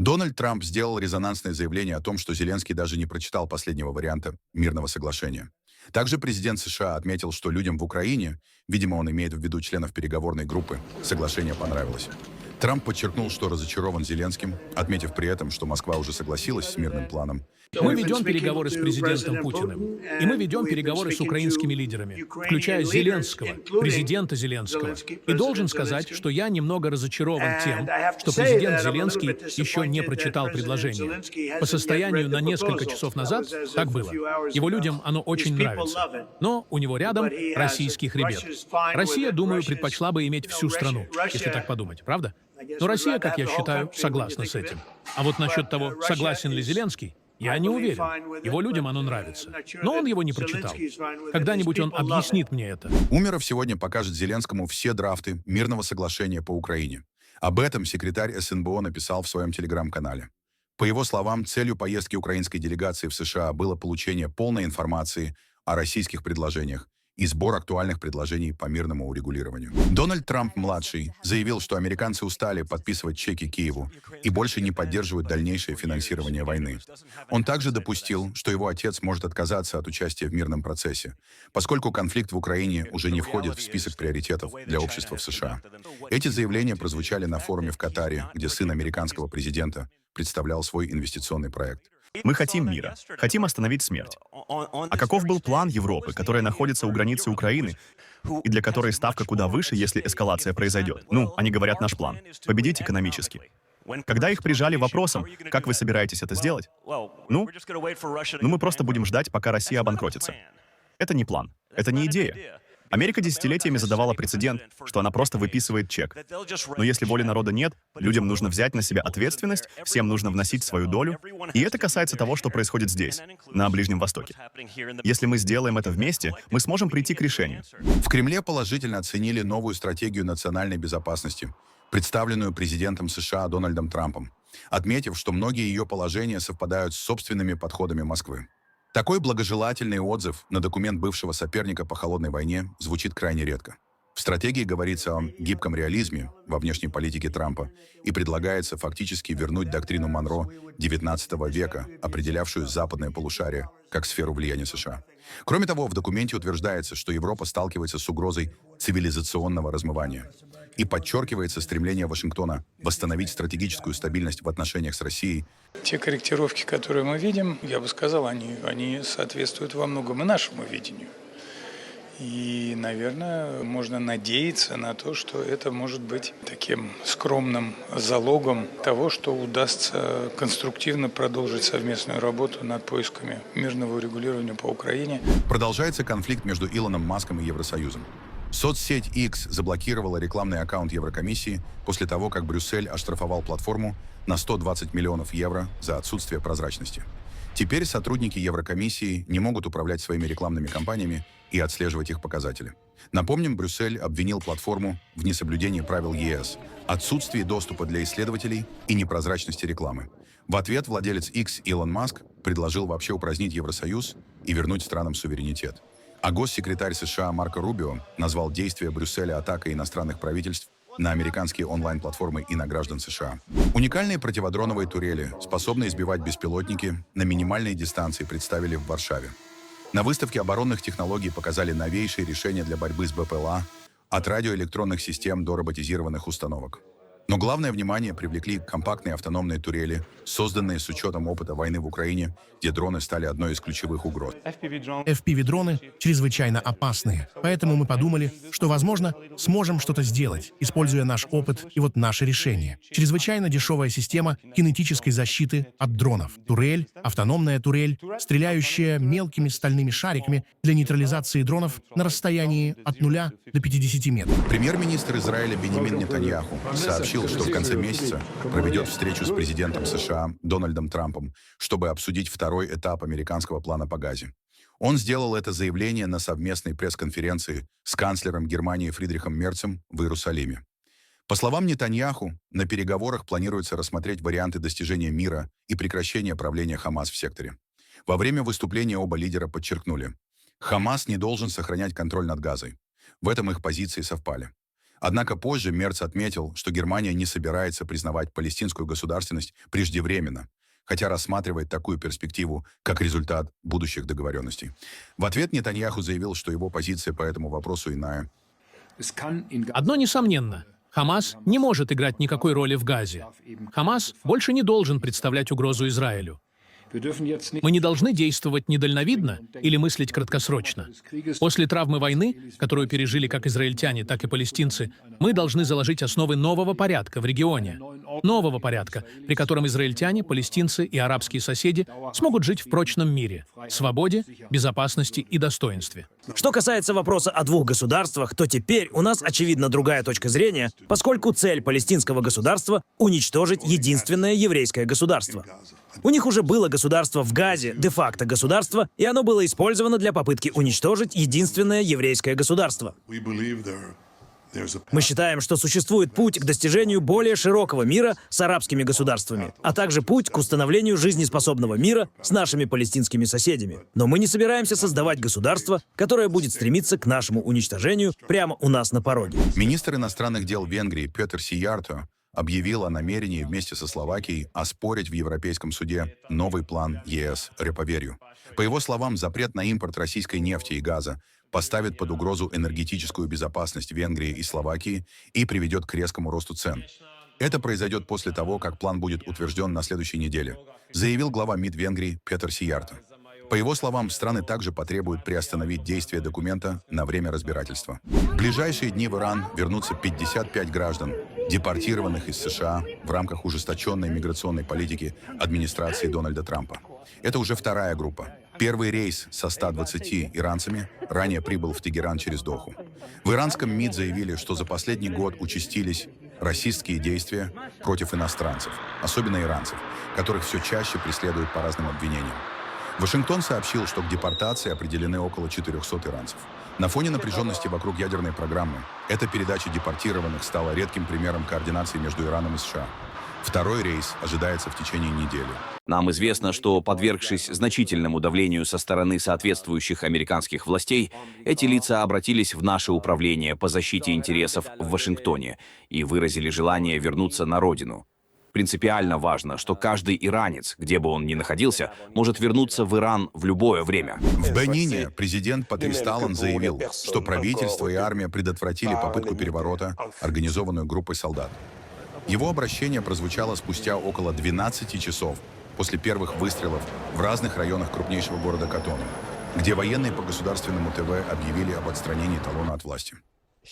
Дональд Трамп сделал резонансное заявление о том, что Зеленский даже не прочитал последнего варианта мирного соглашения. Также президент США отметил, что людям в Украине, видимо, он имеет в виду членов переговорной группы, соглашение понравилось. Трамп подчеркнул, что разочарован Зеленским, отметив при этом, что Москва уже согласилась с мирным планом. Мы ведем переговоры с президентом Путиным, и мы ведем переговоры с украинскими лидерами, включая Зеленского, президента Зеленского. И должен сказать, что я немного разочарован тем, что президент Зеленский еще не прочитал предложение. По состоянию на несколько часов назад так было. Его людям оно очень нравится. Но у него рядом российский хребет. Россия, думаю, предпочла бы иметь всю страну, если так подумать, правда? Но Россия, как я считаю, согласна с этим. А вот насчет того, согласен ли Зеленский, я не уверен. Его людям оно нравится. Но он его не прочитал. Когда-нибудь он объяснит мне это. Умеров сегодня покажет Зеленскому все драфты мирного соглашения по Украине. Об этом секретарь СНБО написал в своем телеграм-канале. По его словам, целью поездки украинской делегации в США было получение полной информации о российских предложениях и сбор актуальных предложений по мирному урегулированию. Дональд Трамп-младший заявил, что американцы устали подписывать чеки Киеву и больше не поддерживают дальнейшее финансирование войны. Он также допустил, что его отец может отказаться от участия в мирном процессе, поскольку конфликт в Украине уже не входит в список приоритетов для общества в США. Эти заявления прозвучали на форуме в Катаре, где сын американского президента представлял свой инвестиционный проект. Мы хотим мира, хотим остановить смерть. А каков был план Европы, которая находится у границы Украины, и для которой ставка куда выше, если эскалация произойдет? Ну, они говорят, наш план — победить экономически. Когда их прижали вопросом, как вы собираетесь это сделать? Ну, мы просто будем ждать, пока Россия обанкротится. Это не план, это не идея. Америка десятилетиями задавала прецедент, что она просто выписывает чек. Но если воли народа нет, людям нужно взять на себя ответственность, всем нужно вносить свою долю. И это касается того, что происходит здесь, на Ближнем Востоке. Если мы сделаем это вместе, мы сможем прийти к решению. В Кремле положительно оценили новую стратегию национальной безопасности, представленную президентом США Дональдом Трампом, отметив, что многие ее положения совпадают с собственными подходами Москвы. Такой благожелательный отзыв на документ бывшего соперника по холодной войне звучит крайне редко. В стратегии говорится о гибком реализме во внешней политике Трампа и предлагается фактически вернуть доктрину Монро XIX века, определявшую западное полушарие как сферу влияния США. Кроме того, в документе утверждается, что Европа сталкивается с угрозой цивилизационного размывания. И подчеркивается стремление Вашингтона восстановить стратегическую стабильность в отношениях с Россией. Те корректировки, которые мы видим, я бы сказал, они соответствуют во многом и нашему видению. И, наверное, можно надеяться на то, что это может быть таким скромным залогом того, что удастся конструктивно продолжить совместную работу над поисками мирного урегулирования по Украине. Продолжается конфликт между Илоном Маском и Евросоюзом. Соцсеть X заблокировала рекламный аккаунт Еврокомиссии после того, как Брюссель оштрафовал платформу на 120 миллионов евро за отсутствие прозрачности. Теперь сотрудники Еврокомиссии не могут управлять своими рекламными кампаниями и отслеживать их показатели. Напомним, Брюссель обвинил платформу в несоблюдении правил ЕС, отсутствии доступа для исследователей и непрозрачности рекламы. В ответ владелец X Илон Маск предложил вообще упразднить Евросоюз и вернуть странам суверенитет. А госсекретарь США Марко Рубио назвал действия Брюсселя атакой иностранных правительств на американские онлайн-платформы и на граждан США. Уникальные противодроновые турели, способные сбивать беспилотники, на минимальной дистанции представили в Варшаве. На выставке оборонных технологий показали новейшие решения для борьбы с БПЛА, от радиоэлектронных систем до роботизированных установок. Но главное внимание привлекли компактные автономные турели, созданные с учетом опыта войны в Украине, где дроны стали одной из ключевых угроз. FPV-дроны чрезвычайно опасные, поэтому мы подумали, что, возможно, сможем что-то сделать, используя наш опыт и вот наше решение. Чрезвычайно дешевая система кинетической защиты от дронов. Турель, автономная турель, стреляющая мелкими стальными шариками для нейтрализации дронов на расстоянии от 0 до 50 метров. Премьер-министр Израиля Беньямин Нетаньяху сообщил, что в конце месяца проведет встречу с президентом США Дональдом Трампом, чтобы обсудить второй этап американского плана по Газе. Он сделал это заявление на совместной пресс-конференции с канцлером Германии Фридрихом Мерцем в Иерусалиме. По словам Нетаньяху, на переговорах планируется рассмотреть варианты достижения мира и прекращения правления Хамас в секторе. Во время выступления оба лидера подчеркнули, Хамас не должен сохранять контроль над Газой. В этом их позиции совпали. Однако позже Мерц отметил, что Германия не собирается признавать палестинскую государственность преждевременно, хотя рассматривает такую перспективу как результат будущих договоренностей. В ответ Нетаньяху заявил, что его позиция по этому вопросу иная. Одно несомненно. Хамас не может играть никакой роли в Газе. Хамас больше не должен представлять угрозу Израилю. Мы не должны действовать недальновидно или мыслить краткосрочно. После травмы войны, которую пережили как израильтяне, так и палестинцы, мы должны заложить основы нового порядка в регионе. Нового порядка, при котором израильтяне, палестинцы и арабские соседи смогут жить в прочном мире, свободе, безопасности и достоинстве. Что касается вопроса о двух государствах, то теперь у нас очевидно другая точка зрения, поскольку цель палестинского государства — уничтожить единственное еврейское государство. У них уже было государство в Газе, де-факто государство, и оно было использовано для попытки уничтожить единственное еврейское государство. Мы считаем, что существует путь к достижению более широкого мира с арабскими государствами, а также путь к установлению жизнеспособного мира с нашими палестинскими соседями. Но мы не собираемся создавать государство, которое будет стремиться к нашему уничтожению прямо у нас на пороге. Министр иностранных дел Венгрии Петер Сиярто объявил о намерении вместе со Словакией оспорить в Европейском суде новый план ЕС «Реповерью». По его словам, запрет на импорт российской нефти и газа поставит под угрозу энергетическую безопасность Венгрии и Словакии и приведет к резкому росту цен. Это произойдет после того, как план будет утвержден на следующей неделе, заявил глава МИД Венгрии Петер Сиярто. По его словам, страны также потребуют приостановить действие документа на время разбирательства. В ближайшие дни в Иран вернутся 55 граждан, депортированных из США в рамках ужесточенной миграционной политики администрации Дональда Трампа. Это уже вторая группа. Первый рейс со 120 иранцами ранее прибыл в Тегеран через Доху. В иранском МИД заявили, что за последний год участились расистские действия против иностранцев, особенно иранцев, которых все чаще преследуют по разным обвинениям. Вашингтон сообщил, что к депортации определены около 400 иранцев. На фоне напряженности вокруг ядерной программы эта передача депортированных стала редким примером координации между Ираном и США. Второй рейс ожидается в течение недели. Нам известно, что, подвергшись значительному давлению со стороны соответствующих американских властей, эти лица обратились в наше управление по защите интересов в Вашингтоне и выразили желание вернуться на родину. Принципиально важно, что каждый иранец, где бы он ни находился, может вернуться в Иран в любое время. В Бенине президент Патрис Талон заявил, что правительство и армия предотвратили попытку переворота, организованную группой солдат. Его обращение прозвучало спустя около 12 часов после первых выстрелов в разных районах крупнейшего города Котону, где военные по государственному ТВ объявили об отстранении Талона от власти.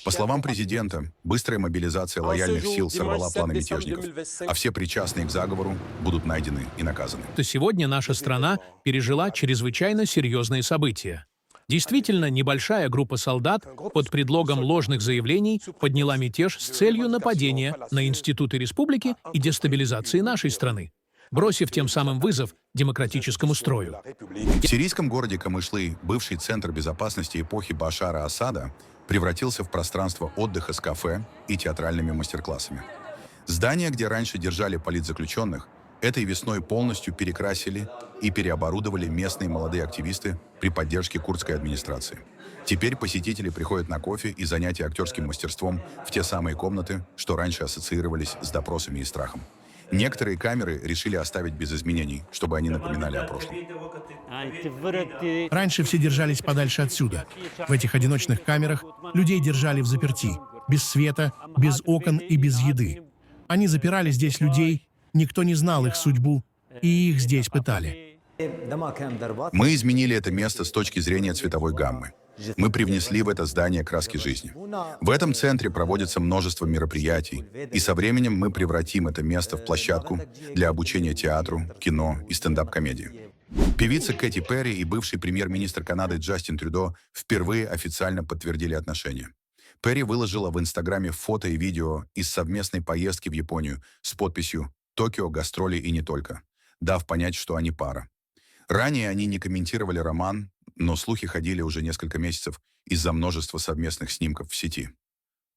По словам президента, быстрая мобилизация лояльных сил сорвала планы мятежников, а все причастные к заговору будут найдены и наказаны. Сегодня наша страна пережила чрезвычайно серьезные события. Действительно, небольшая группа солдат под предлогом ложных заявлений подняла мятеж с целью нападения на институты республики и дестабилизации нашей страны, бросив тем самым вызов демократическому строю. В сирийском городе Камышлы бывший центр безопасности эпохи Башара Асада превратился в пространство отдыха с кафе и театральными мастер-классами. Здание, где раньше держали политзаключенных, этой весной полностью перекрасили и переоборудовали местные молодые активисты при поддержке курдской администрации. Теперь посетители приходят на кофе и занятия актерским мастерством в те самые комнаты, что раньше ассоциировались с допросами и страхом. Некоторые камеры решили оставить без изменений, чтобы они напоминали о прошлом. Раньше все держались подальше отсюда. В этих одиночных камерах людей держали взаперти, без света, без окон и без еды. Они запирали здесь людей, никто не знал их судьбу, и их здесь пытали. Мы изменили это место с точки зрения цветовой гаммы. Мы привнесли в это здание краски жизни. В этом центре проводится множество мероприятий, и со временем мы превратим это место в площадку для обучения театру, кино и стендап-комедии. Певица Кэти Перри и бывший премьер-министр Канады Джастин Трюдо впервые официально подтвердили отношения. Перри выложила в Инстаграме фото и видео из совместной поездки в Японию с подписью «Токио, гастроли и не только», дав понять, что они пара. Ранее они не комментировали роман, но слухи ходили уже несколько месяцев из-за множества совместных снимков в сети.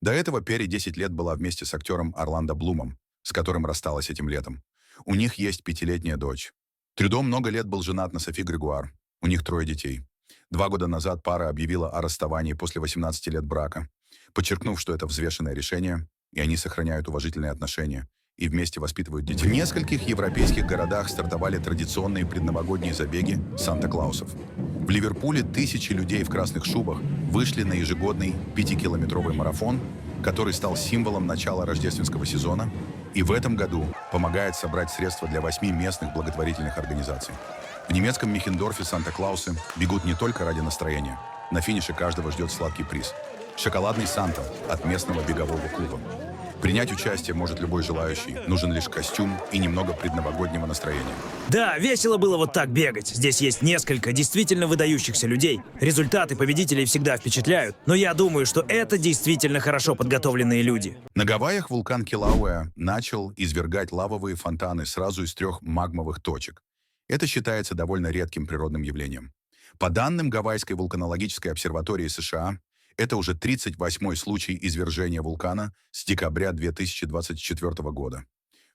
До этого Перри 10 лет была вместе с актером Орландо Блумом, с которым рассталась этим летом. У них есть 5-летняя дочь. Трюдо много лет был женат на Софи Грегуар. У них 3 детей. 2 года назад пара объявила о расставании после 18 лет брака. подчеркнув, что это взвешенное решение, и они сохраняют уважительные отношения и вместе воспитывают детей. В нескольких европейских городах стартовали традиционные предновогодние забеги Санта-Клаусов. В Ливерпуле тысячи людей в красных шубах вышли на ежегодный 5-километровый марафон, который стал символом начала рождественского сезона и в этом году помогает собрать средства для 8 местных благотворительных организаций. В немецком Михендорфе Санта-Клаусы бегут не только ради настроения. На финише каждого ждет сладкий приз – шоколадный Санта от местного бегового клуба. Принять участие может любой желающий, нужен лишь костюм и немного предновогоднего настроения. Да, весело было вот так бегать. Здесь есть несколько действительно выдающихся людей. Результаты победителей всегда впечатляют, но я думаю, что это действительно хорошо подготовленные люди. На Гавайях вулкан Килауэа начал извергать лавовые фонтаны сразу из 3 магмовых точек. Это считается довольно редким природным явлением. По данным Гавайской вулканологической обсерватории США, это уже 38-й случай извержения вулкана с декабря 2024 года.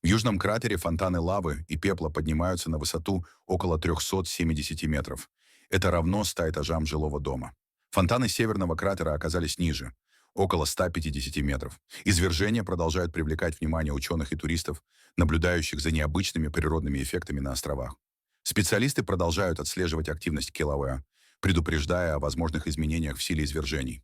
В южном кратере фонтаны лавы и пепла поднимаются на высоту около 370 метров. Это равно 100 этажам жилого дома. Фонтаны северного кратера оказались ниже, около 150 метров. Извержения продолжают привлекать внимание ученых и туристов, наблюдающих за необычными природными эффектами на островах. Специалисты продолжают отслеживать активность Килауэа, предупреждая о возможных изменениях в силе извержений.